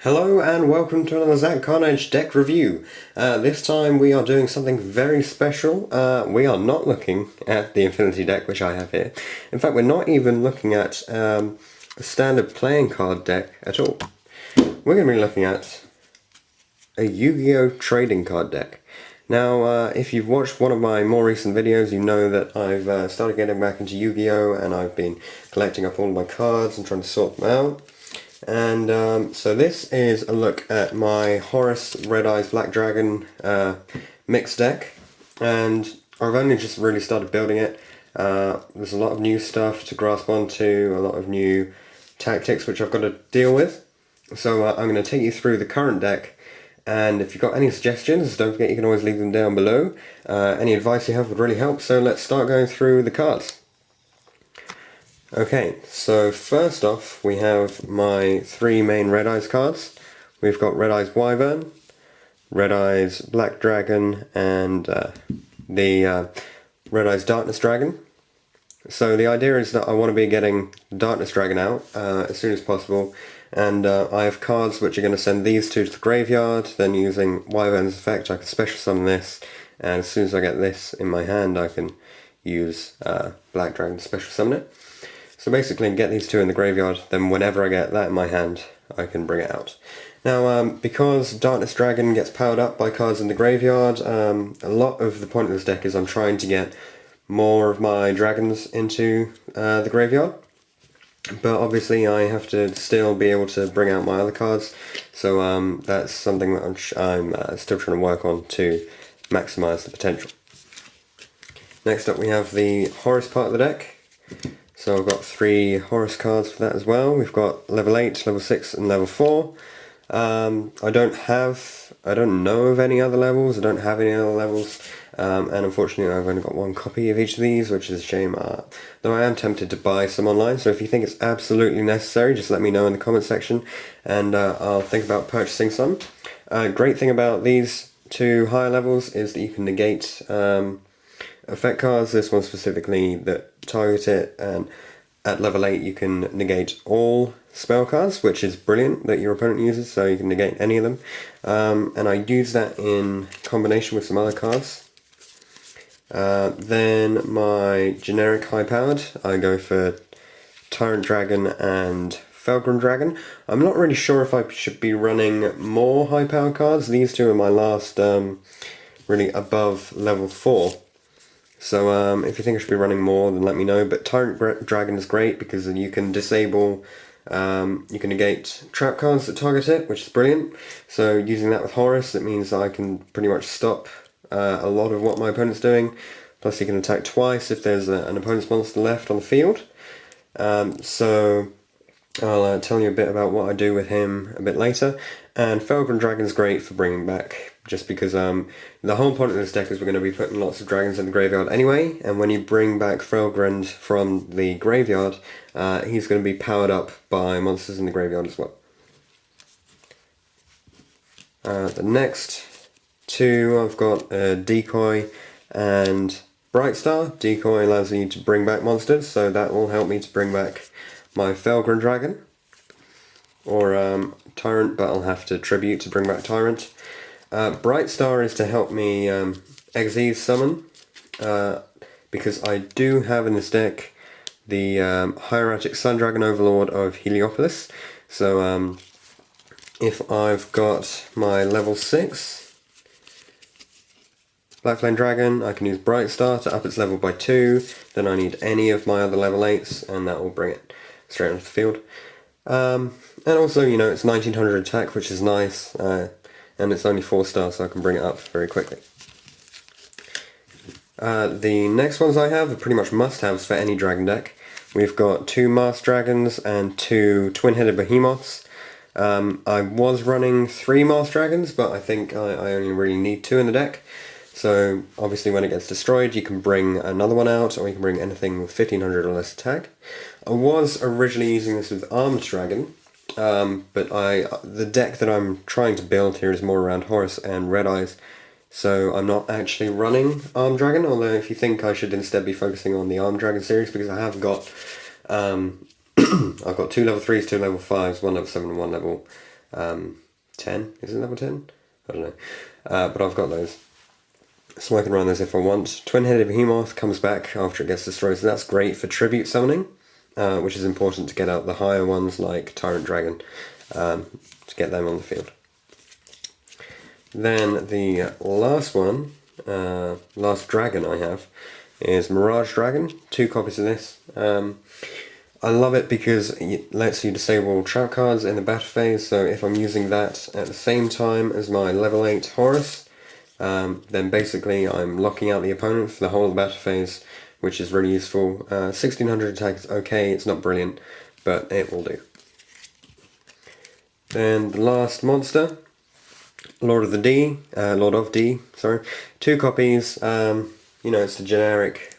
Hello and welcome to another Zack Carnage deck review. This time we are doing something very special. We are not looking at the Infinity deck which I have here. In fact, we're not even looking at a standard playing card deck at all. We're going to be looking at a Yu-Gi-Oh! Trading card deck. Now, if you've watched one of my more recent videos, you know that I've started getting back into Yu-Gi-Oh! And I've been collecting up all of my cards and trying to sort them out. And so this is a look at my Horus Red Eyes Black Dragon mixed deck, and I've only just really started building it. There's a lot of new stuff to grasp onto, a lot of new tactics which I've got to deal with. So I'm going to take you through the current deck, and if you've got any suggestions, don't forget you can always leave them down below. Any advice you have would really help, so let's start going through the cards. Okay, so first off we have my three main Red Eyes cards. We've got Red Eyes Wyvern, Red Eyes Black Dragon, and the Red Eyes Darkness Dragon. So the idea is that I want to be getting Darkness Dragon out as soon as possible, and I have cards which are going to send these two to the graveyard. Then using Wyvern's effect I can special summon this, and as soon as I get this in my hand I can use Black Dragon to special summon it. So basically get these two in the graveyard, then whenever I get that in my hand, I can bring it out. Now, because Darkness Dragon gets powered up by cards in the graveyard, a lot of the point of this deck is I'm trying to get more of my dragons into the graveyard. But obviously I have to still be able to bring out my other cards, so that's something that I'm still trying to work on to maximise the potential. Next up we have the Horus part of the deck. So I've got three Horus cards for that as well. We've got level 8, level 6 and level 4. I don't know of any other levels, I don't have any other levels, and unfortunately I've only got one copy of each of these, which is a shame, though I am tempted to buy some online, so if you think it's absolutely necessary, just let me know in the comment section, and I'll think about purchasing some. Great thing about these two higher levels is that you can negate effect cards, this one specifically that target it, and at level 8 you can negate all spell cards, which is brilliant that your opponent uses, so you can negate any of them. And I use that in combination with some other cards. Then my generic high powered, I go for Tyrant Dragon and Felgren Dragon. I'm not really sure if I should be running more high powered cards. These two are my last really above level 4. So if you think I should be running more, then let me know. But Tyrant Dragon is great because you can disable, you can negate trap cards that target it, which is brilliant. So using that with Horus, it means that I can pretty much stop a lot of what my opponent's doing. Plus he can attack twice if there's an opponent's monster left on the field. So I'll tell you a bit about what I do with him a bit later. And Felgren Dragon's great for bringing back, just because the whole point of this deck is we're going to be putting lots of dragons in the graveyard anyway, and when you bring back Felgren from the graveyard, he's going to be powered up by monsters in the graveyard as well. The next two, I've got Decoy and Bright Star. Decoy allows you to bring back monsters, so that will help me to bring back my Felgren Dragon, or Tyrant, but I'll have to tribute to bring back Tyrant. Bright Star is to help me Xyz summon, because I do have in this deck the Hieratic Sun Dragon Overlord of Heliopolis. So if I've got my level 6 Black Flame Dragon, I can use Bright Star to up its level by 2, then I need any of my other level 8s, and that will bring it straight onto the field. And also, you know, it's 1900 attack, which is nice, and it's only 4 stars, so I can bring it up very quickly. The next ones I have are pretty much must-haves for any dragon deck. We've got 2 Masked Dragons and 2 Twin-Headed Behemoths. I was running 3 Masked Dragons, but I think I only really need 2 in the deck. So obviously when it gets destroyed you can bring another one out, or you can bring anything with 1500 or less attack. I was originally using this with Armed Dragon, but the deck that I'm trying to build here is more around Horus and Red Eyes, so I'm not actually running Armed Dragon, although if you think I should instead be focusing on the Armed Dragon series, because I have got I've got 2 level 3s, 2 level 5s, 1 level 7 and 1 level 10, is it level 10? I don't know, but I've got those. So I can run those if I want. Twin-headed Behemoth comes back after it gets destroyed, so that's great for tribute summoning, which is important to get out the higher ones like Tyrant Dragon, to get them on the field. Then the last one, last dragon I have, is Mirage Dragon, 2 copies of this. I love it because it lets you disable trap cards in the battle phase, so if I'm using that at the same time as my level 8 Horus, then basically I'm locking out the opponent for the whole of the battle phase, which is really useful. 1600 attack is okay, it's not brilliant, but it will do. Then the last monster, Lord of D, sorry. 2 copies, you know, it's the generic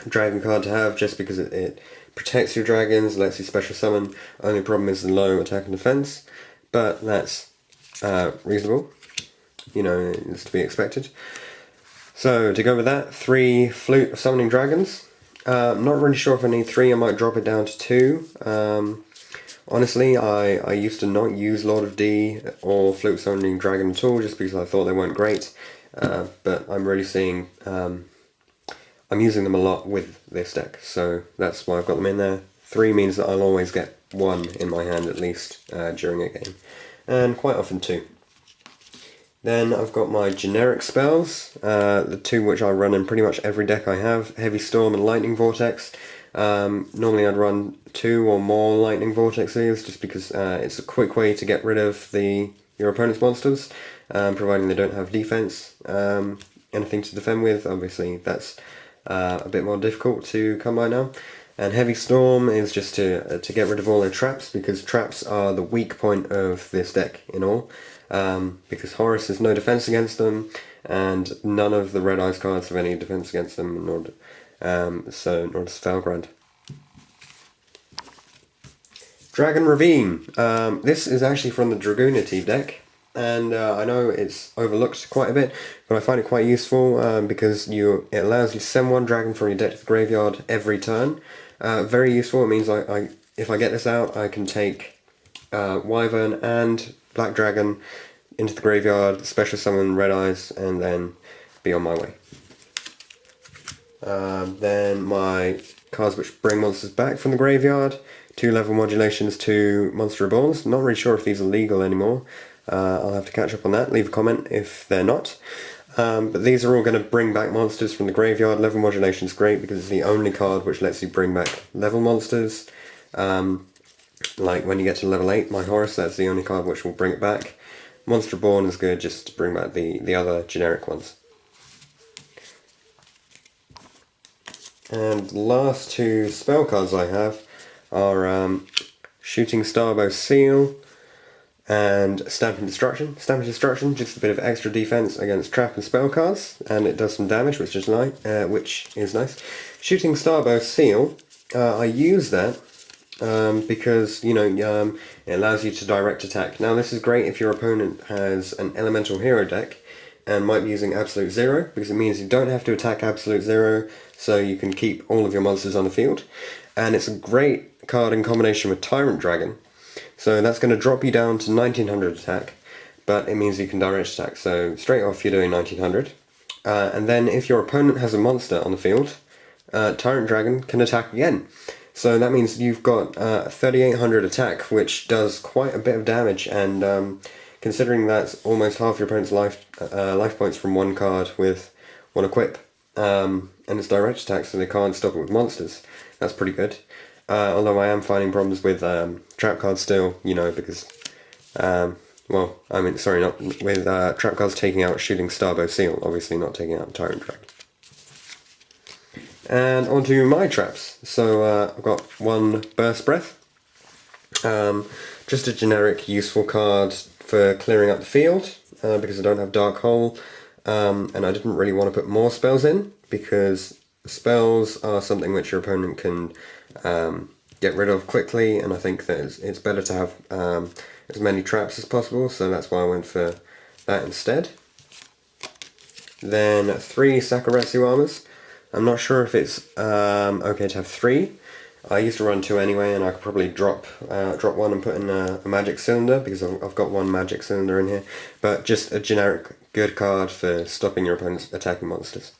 dragon card to have just because it protects your dragons, lets you special summon. Only problem is the low attack and defense, but that's reasonable. You know, it's to be expected. So to go with that, 3 flute summoning dragons. I'm not really sure if I need 3, I might drop it down to 2. Honestly, I used to not use Lord of D or flute summoning dragon at all just because I thought they weren't great. But I'm really seeing, I'm using them a lot with this deck, so that's why I've got them in there. 3 means that I'll always get 1 in my hand at least during a game, and quite often 2. Then I've got my generic spells, the 2 which I run in pretty much every deck I have, Heavy Storm and Lightning Vortex. Normally I'd run 2 or more Lightning Vortexes just because it's a quick way to get rid of your opponent's monsters, providing they don't have defense, anything to defend with. Obviously that's a bit more difficult to come by now. And Heavy Storm is just to get rid of all their traps, because traps are the weak point of this deck in all. Because Horus has no defense against them, and none of the Red Eyes cards have any defense against them, nor does Felgrand. Dragon Ravine. This is actually from the Dragoonity deck, and I know it's overlooked quite a bit, but I find it quite useful because it allows you to send 1 dragon from your deck to the graveyard every turn. Very useful. It means if I get this out, I can take Wyvern and Black Dragon into the graveyard, special summon Red Eyes, and then be on my way. Then my cards which bring monsters back from the graveyard, 2 level modulations, 2 monster reborns. Not really sure if these are legal anymore. I'll have to catch up on that. Leave a comment if they're not. But these are all going to bring back monsters from the graveyard. Level modulation is great because it's the only card which lets you bring back level monsters. Like when you get to level 8, my Horus, that's the only card which will bring it back. Monster Born is good just to bring back the other generic ones. And the last 2 spell cards I have are Shooting Starbow Seal and Stamping Destruction. Stamping Destruction, just a bit of extra defense against trap and spell cards, and it does some damage, which is nice. Shooting Starbow Seal, I use that because, you know, it allows you to direct attack. Now this is great if your opponent has an elemental hero deck and might be using Absolute Zero, because it means you don't have to attack Absolute Zero, so you can keep all of your monsters on the field. And it's a great card in combination with Tyrant Dragon. So that's going to drop you down to 1900 attack, but it means you can direct attack, so straight off you're doing 1900. And then if your opponent has a monster on the field, Tyrant Dragon can attack again. So that means you've got 3800 attack, which does quite a bit of damage, and considering that's almost half your opponent's life points from 1 card with 1 equip, and it's direct attack, so they can't stop it with monsters. That's pretty good. Although I am finding problems with trap cards still, you know, because, well, I mean, sorry, not with trap cards taking out Shooting Starbow Seal, obviously not taking out Tyrant Dragon. And onto my traps. So I've got 1 Burst Breath, just a generic useful card for clearing up the field, because I don't have Dark Hole, and I didn't really want to put more spells in, because spells are something which your opponent can get rid of quickly, and I think that it's better to have as many traps as possible, so that's why I went for that instead. Then 3 Sakuretsu Armors. I'm not sure if it's okay to have 3, I used to run 2 anyway, and I could probably drop one and put in a magic cylinder, because I've got 1 magic cylinder in here. But just a generic good card for stopping your opponent's attacking monsters.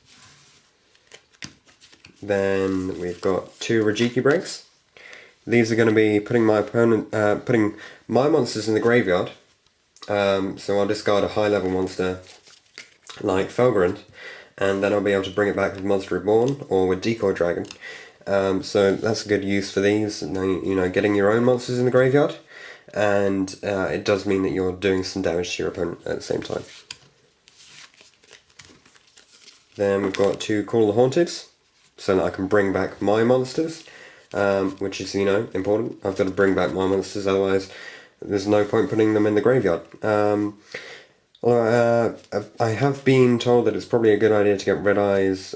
Then we've got 2 Rajiki breaks. These are going to be putting my monsters in the graveyard. So I'll discard a high level monster like Felgrand, and then I'll be able to bring it back with Monster Reborn or with Decoy Dragon. So that's a good use for these, you know, getting your own monsters in the graveyard, and it does mean that you're doing some damage to your opponent at the same time. Then we've got 2 Call the Haunted, so that I can bring back my monsters, which is, you know, important. I've got to bring back my monsters, otherwise there's no point putting them in the graveyard. I have been told that it's probably a good idea to get Red Eye's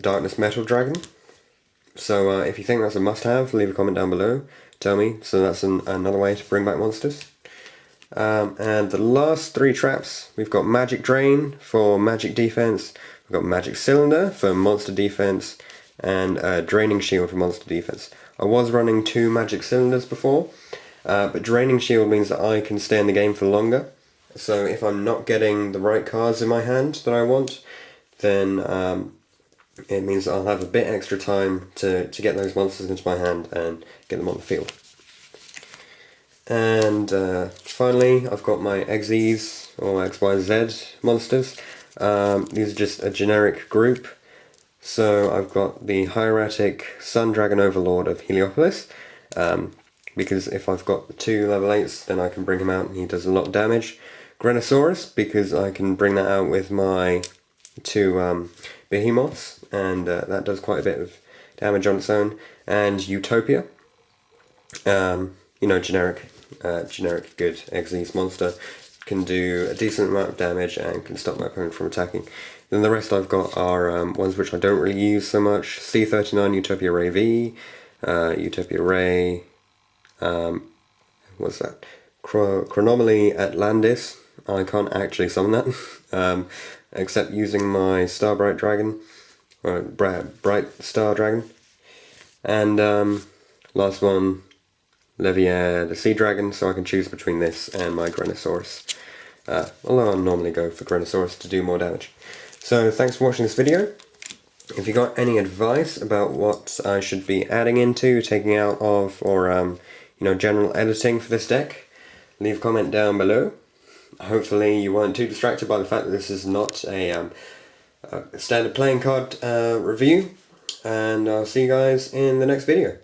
Darkness Metal Dragon. So if you think that's a must-have, leave a comment down below. Tell me. So that's another way to bring back monsters. And the last 3 traps, we've got Magic Drain for magic defense. We've got Magic Cylinder for monster defense, and Draining Shield for monster defense. I was running 2 Magic Cylinders before, but Draining Shield means that I can stay in the game for longer. So if I'm not getting the right cards in my hand that I want, then it means that I'll have a bit extra time to get those monsters into my hand and get them on the field. And finally, I've got my XYZ or XYZ monsters. These are just a generic group. So I've got the Hieratic Sun Dragon Overlord of Heliopolis, because if I've got the 2 level 8s, then I can bring him out and he does a lot of damage. Grenosaurus, because I can bring that out with my 2 Behemoths, and that does quite a bit of damage on its own. And Utopia, you know, generic good XYZ monster, can do a decent amount of damage and can stop my opponent from attacking. Then the rest I've got are ones which I don't really use so much. C39 Utopia Ray V, Utopia Ray, what's that? Chronomaly Atlantis. I can't actually summon that, except using my Starbright Dragon, or Bright Star Dragon. And last one, Levier the Sea Dragon, so I can choose between this and my Grenosaurus. Although I normally go for Grenosaurus to do more damage. So thanks for watching this video. If you got any advice about what I should be adding into, taking out of, or you know, general editing for this deck, leave a comment down below. Hopefully you weren't too distracted by the fact that this is not a standard playing card review, and I'll see you guys in the next video.